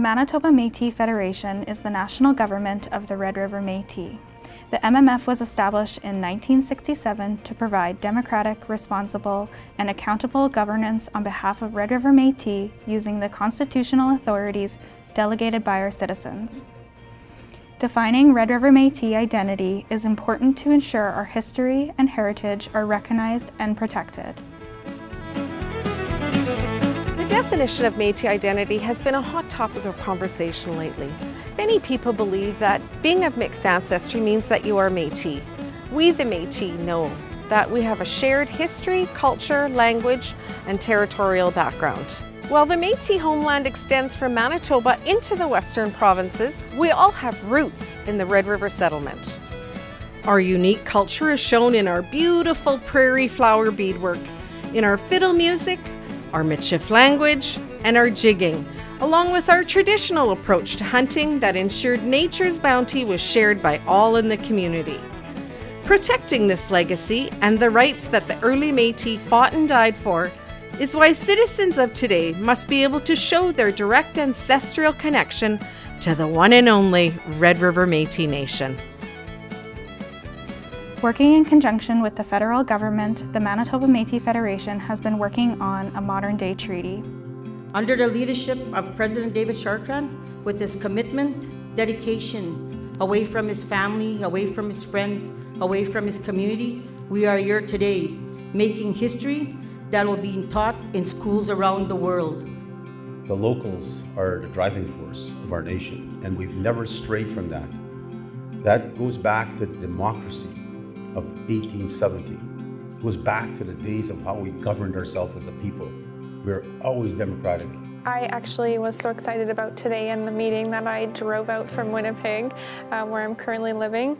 Manitoba Métis Federation is the national government of the Red River Métis. The MMF was established in 1967 to provide democratic, responsible, and accountable governance on behalf of Red River Métis using the constitutional authorities delegated by our citizens. Defining Red River Métis identity is important to ensure our history and heritage are recognized and protected. The definition of Métis identity has been a hot topic of conversation lately. Many people believe that being of mixed ancestry means that you are Métis. We, the Métis, know that we have a shared history, culture, language, and territorial background. While the Métis homeland extends from Manitoba into the western provinces, we all have roots in the Red River settlement. Our unique culture is shown in our beautiful prairie flower beadwork, in our fiddle music, our Michif language, and our jigging, along with our traditional approach to hunting that ensured nature's bounty was shared by all in the community. Protecting this legacy and the rights that the early Métis fought and died for is why citizens of today must be able to show their direct ancestral connection to the one and only Red River Métis Nation. Working in conjunction with the federal government, the Manitoba Métis Federation has been working on a modern-day treaty. Under the leadership of President David Chartrand, with his commitment, dedication, away from his family, away from his friends, away from his community, we are here today, making history that will be taught in schools around the world. The locals are the driving force of our nation, and we've never strayed from that. That goes back to democracy of 1870. It goes back to the days of how we governed ourselves as a people. We're always democratic. I actually was so excited about today and the meeting that I drove out from Winnipeg, where I'm currently living,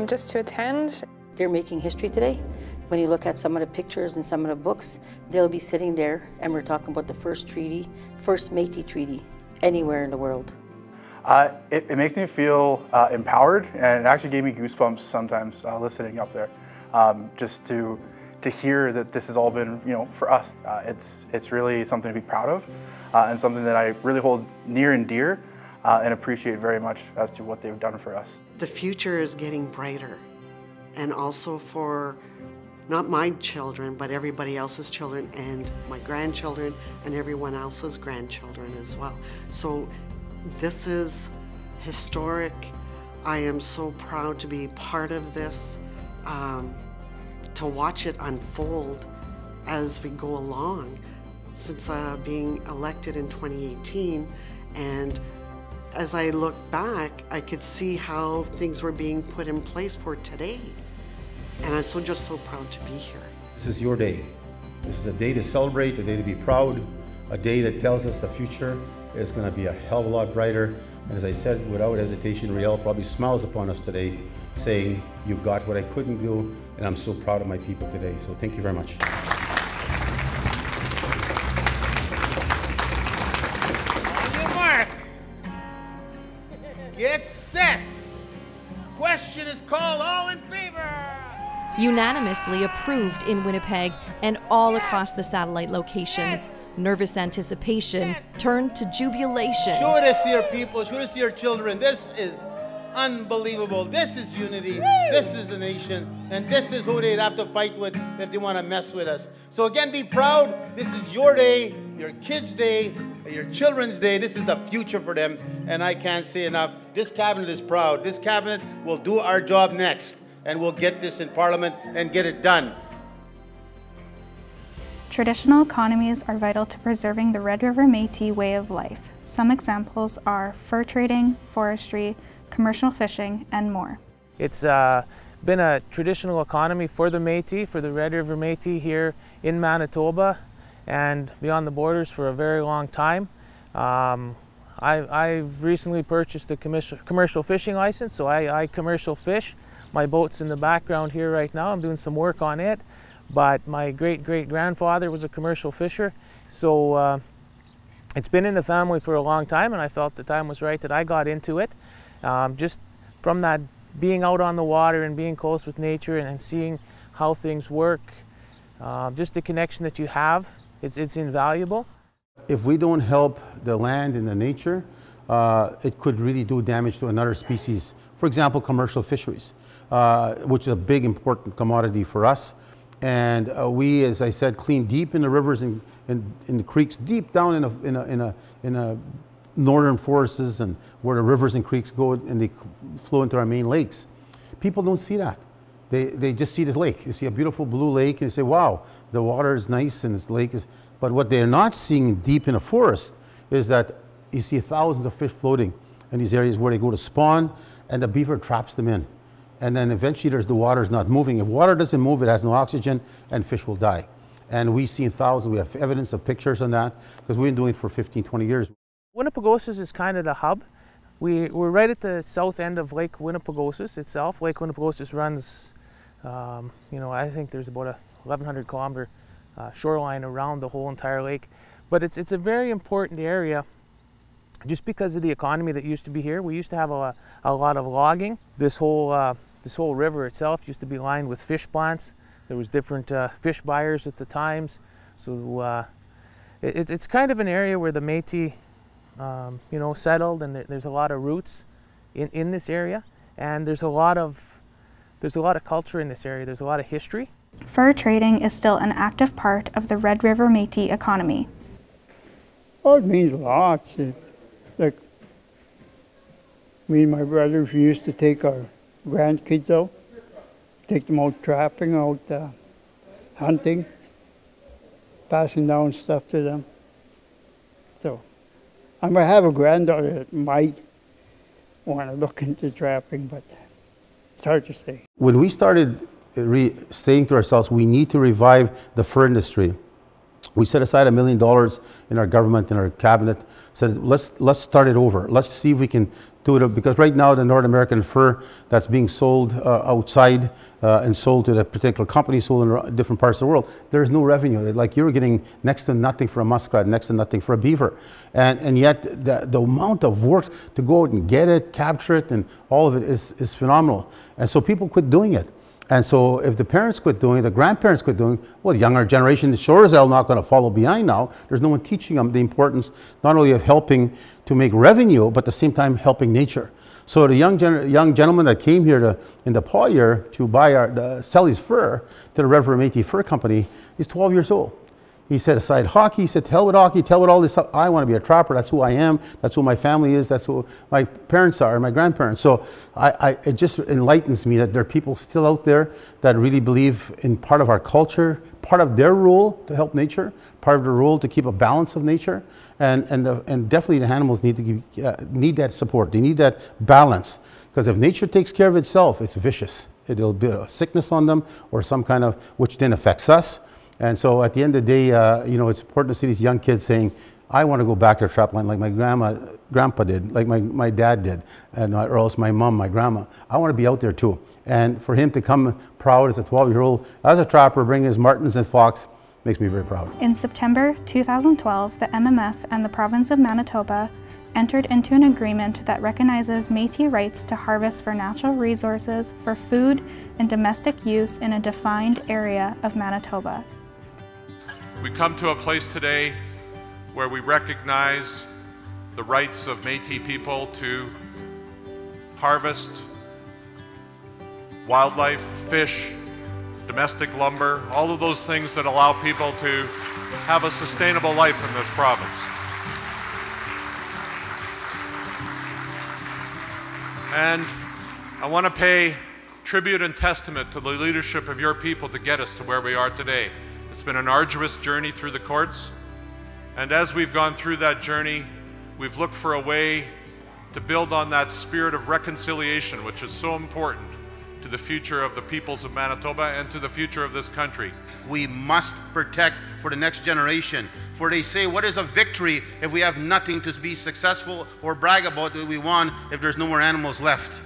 just to attend. They're making history today. When you look at some of the pictures and some of the books, they'll be sitting there and we're talking about the first treaty, first Métis treaty, anywhere in the world. It makes me feel empowered, and it actually gave me goosebumps sometimes listening up there, just to hear that this has all been, for us. It's really something to be proud of, and something that I really hold near and dear and appreciate very much as to what they've done for us. The future is getting brighter, and also for not my children, but everybody else's children and my grandchildren and everyone else's grandchildren as well. So this is historic. I am so proud to be part of this, to watch it unfold as we go along since being elected in 2018. And as I look back, I could see how things were being put in place for today. And I'm just so proud to be here. This is your day. This is a day to celebrate, a day to be proud, a day that tells us the future is going to be a hell of a lot brighter. And as I said, without hesitation, Riel probably smiles upon us today, saying, you got what I couldn't do, and I'm so proud of my people today. So thank you very much. Mark, get set. Question is called. All in favor. Unanimously approved in Winnipeg and all across the satellite locations. Nervous anticipation turned to jubilation. Show this to your people, show this to your children. This is unbelievable. This is unity, this is the nation, and this is who they'd have to fight with if they want to mess with us. So again, be proud. This is your day, your kids' day, your children's day. This is the future for them, and I can't say enough. This cabinet is proud. This cabinet will do our job next, and we'll get this in Parliament and get it done. Traditional economies are vital to preserving the Red River Métis way of life. Some examples are fur trading, forestry, commercial fishing, and more. It's been a traditional economy for the Métis, for the Red River Métis here in Manitoba and beyond the borders for a very long time. I've recently purchased a commercial fishing license, so I commercial fish. My boat's in the background here right now. I'm doing some work on it, but my great-great-grandfather was a commercial fisher, so it's been in the family for a long time, and I felt the time was right that I got into it. Just from that being out on the water and being close with nature and seeing how things work, just the connection that you have, it's invaluable. If we don't help the land and the nature, it could really do damage to another species. For example, commercial fisheries, which is a big important commodity for us. And we, as I said, clean deep in the rivers and in the creeks, deep down in a northern forests and where the rivers and creeks go and they flow into our main lakes. People don't see that. They just see the lake. You see a beautiful blue lake and they say, wow, the water is nice and this lake is, but what they're not seeing deep in a forest is that you see thousands of fish floating in these areas where they go to spawn and the beaver traps them in. And then eventually the water's not moving. If water doesn't move, it has no oxygen and fish will die. And we've seen thousands, we have evidence of pictures on that because we've been doing it for 15, 20 years. Winnipegosis is kind of the hub. We're right at the south end of Lake Winnipegosis itself. Lake Winnipegosis runs, you know, I think there's about a 1,100 kilometer shoreline around the whole entire lake. But it's a very important area just because of the economy that used to be here. We used to have a lot of logging. This whole river itself used to be lined with fish plants. There was different fish buyers at the times. So it's kind of an area where the Métis you know, settled, and there's a lot of roots in this area, and there's a lot of culture in this area. There's a lot of history. Fur trading is still an active part of the Red River Métis economy. Oh, it means lots. Like me and my brothers, we used to take our grandkids out, take them out trapping, out hunting, passing down stuff to them. So I might have a granddaughter that might want to look into trapping, but it's hard to say. When we started saying to ourselves, we need to revive the fur industry, we set aside $1 million in our government, in our cabinet, said let's start it over. Let's see if we can do it, because right now the North American fur that's being sold outside and sold to the particular company, sold in different parts of the world, there's no revenue. Like you're getting next to nothing for a muskrat, next to nothing for a beaver. And yet the amount of work to go out and get it, capture it, and all of it is phenomenal. And so people quit doing it. And so if the parents quit doing it, the grandparents quit doing it, well, the younger generation is sure as hell not going to follow behind now. There's no one teaching them the importance not only of helping to make revenue, but at the same time helping nature. So the young gentleman that came here in the Paw year to buy sell his fur to the Red River Métis Fur Company, he's 12 years old. He set aside hockey. He said, hell with hockey, hell with all this stuff. I want to be a trapper. That's who I am. That's who my family is. That's who my parents are, my grandparents. So it just enlightens me that there are people still out there that really believe in part of our culture, part of their role to help nature, part of their role to keep a balance of nature. And definitely the animals need that support. They need that balance. Because if nature takes care of itself, it's vicious. It'll be a sickness on them or some kind of, which then affects us. And so at the end of the day, you know, it's important to see these young kids saying, I want to go back to the trapline like my grandpa did, like my dad did, and or else my mom, my grandma. I want to be out there too. And for him to come proud as a 12-year-old, as a trapper, bringing his martens and fox, makes me very proud. In September 2012, the MMF and the province of Manitoba entered into an agreement that recognizes Métis rights to harvest for natural resources for food and domestic use in a defined area of Manitoba. We come to a place today where we recognize the rights of Métis people to harvest wildlife, fish, domestic lumber, all of those things that allow people to have a sustainable life in this province. And I want to pay tribute and testament to the leadership of your people to get us to where we are today. It's been an arduous journey through the courts, and as we've gone through that journey, we've looked for a way to build on that spirit of reconciliation, which is so important to the future of the peoples of Manitoba and to the future of this country. We must protect for the next generation. For they say, what is a victory if we have nothing to be successful or brag about that we won if there's no more animals left?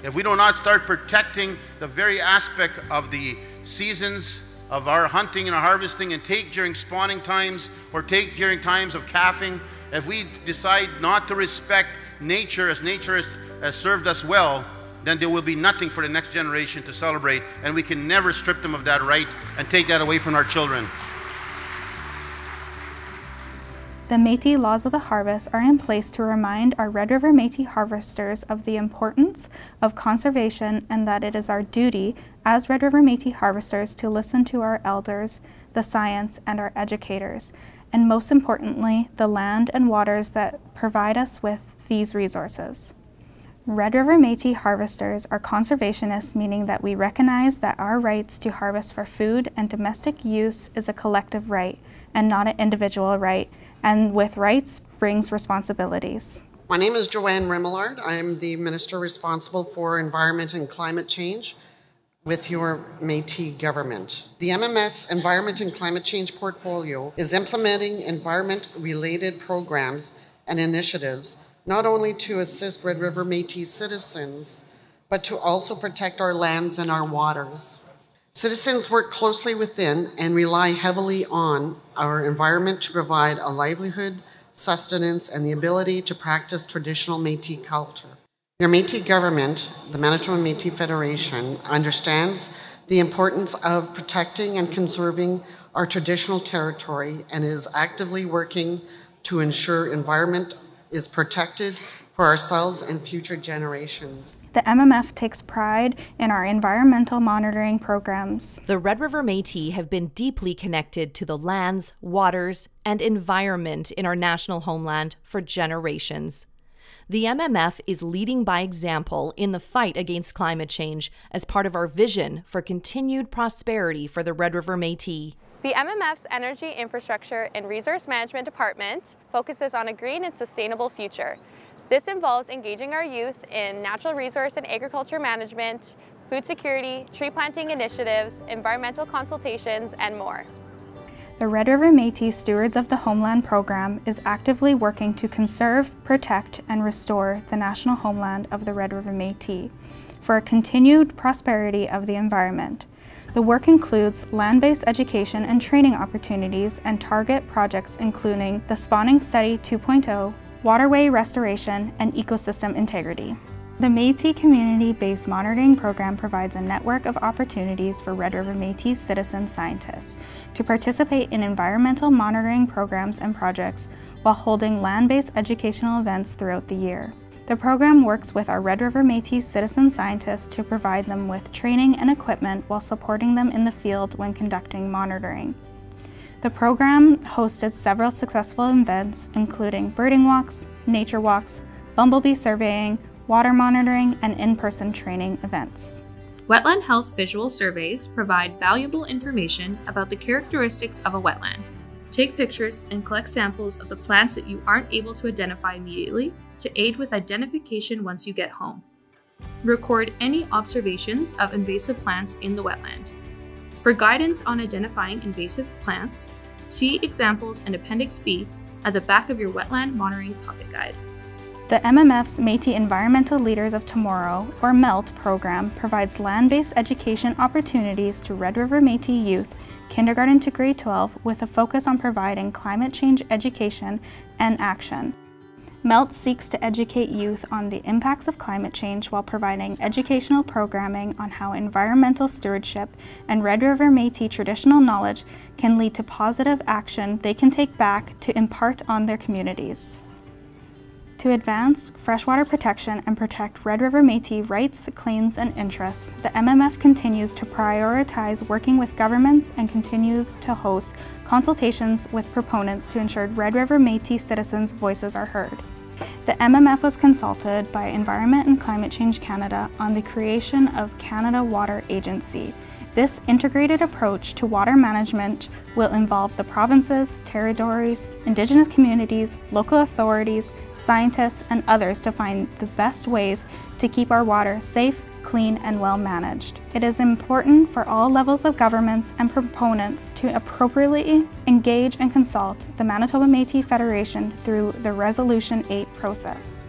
If we do not start protecting the very aspect of the seasons of our hunting and our harvesting, and take during spawning times or take during times of calving, if we decide not to respect nature as nature has served us well, then there will be nothing for the next generation to celebrate, and we can never strip them of that right and take that away from our children. The Métis laws of the harvest are in place to remind our Red River Métis harvesters of the importance of conservation and that it is our duty as Red River Métis harvesters to listen to our elders, the science, and our educators, and most importantly, the land and waters that provide us with these resources. Red River Métis harvesters are conservationists, meaning that we recognize that our rights to harvest for food and domestic use is a collective right and not an individual right, and with rights brings responsibilities. My name is Joanne Remillard. I'm the Minister responsible for Environment and Climate Change with your Métis government. The MMF's Environment and Climate Change portfolio is implementing environment-related programs and initiatives not only to assist Red River Métis citizens, but to also protect our lands and our waters. Citizens work closely within and rely heavily on our environment to provide a livelihood, sustenance, and the ability to practice traditional Métis culture. Your Métis government, the Manitoba Métis Fédération, understands the importance of protecting and conserving our traditional territory and is actively working to ensure environment is protected for ourselves and future generations. The MMF takes pride in our environmental monitoring programs. The Red River Métis have been deeply connected to the lands, waters, and environment in our national homeland for generations. The MMF is leading by example in the fight against climate change as part of our vision for continued prosperity for the Red River Métis. The MMF's Energy, Infrastructure and Resource Management Department focuses on a green and sustainable future. This involves engaging our youth in natural resource and agriculture management, food security, tree planting initiatives, environmental consultations, and more. The Red River Métis Stewards of the Homeland program is actively working to conserve, protect, and restore the national homeland of the Red River Métis for a continued prosperity of the environment. The work includes land-based education and training opportunities and target projects including the Spawning Study 2.0, waterway restoration, and ecosystem integrity. The Métis community-based monitoring program provides a network of opportunities for Red River Métis citizen scientists to participate in environmental monitoring programs and projects while holding land-based educational events throughout the year. The program works with our Red River Métis citizen scientists to provide them with training and equipment while supporting them in the field when conducting monitoring. The program hosted several successful events including birding walks, nature walks, bumblebee surveying, water monitoring, and in-person training events. Wetland health visual surveys provide valuable information about the characteristics of a wetland. Take pictures and collect samples of the plants that you aren't able to identify immediately to aid with identification once you get home. Record any observations of invasive plants in the wetland. For guidance on identifying invasive plants, see examples in Appendix B at the back of your Wetland Monitoring Pocket Guide. The MMF's Métis Environmental Leaders of Tomorrow, or MELT program, provides land-based education opportunities to Red River Métis youth, kindergarten to grade 12, with a focus on providing climate change education and action. MELT seeks to educate youth on the impacts of climate change while providing educational programming on how environmental stewardship and Red River Métis traditional knowledge can lead to positive action they can take back to impart on their communities. To advance freshwater protection and protect Red River Métis rights, claims, and interests, the MMF continues to prioritize working with governments and continues to host consultations with proponents to ensure Red River Métis citizens' voices are heard. The MMF was consulted by Environment and Climate Change Canada on the creation of Canada Water Agency. This integrated approach to water management will involve the provinces, territories, Indigenous communities, local authorities, scientists, and others to find the best ways to keep our water safe, clean, and well managed. It is important for all levels of governments and proponents to appropriately engage and consult the Manitoba Métis Federation through the Resolution 8 process.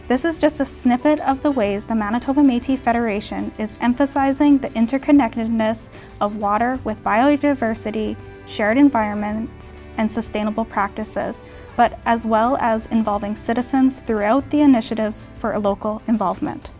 This is just a snippet of the ways the Manitoba Métis Federation is emphasizing the interconnectedness of water with biodiversity, shared environments, and sustainable practices, but as well as involving citizens throughout the initiatives for a local involvement.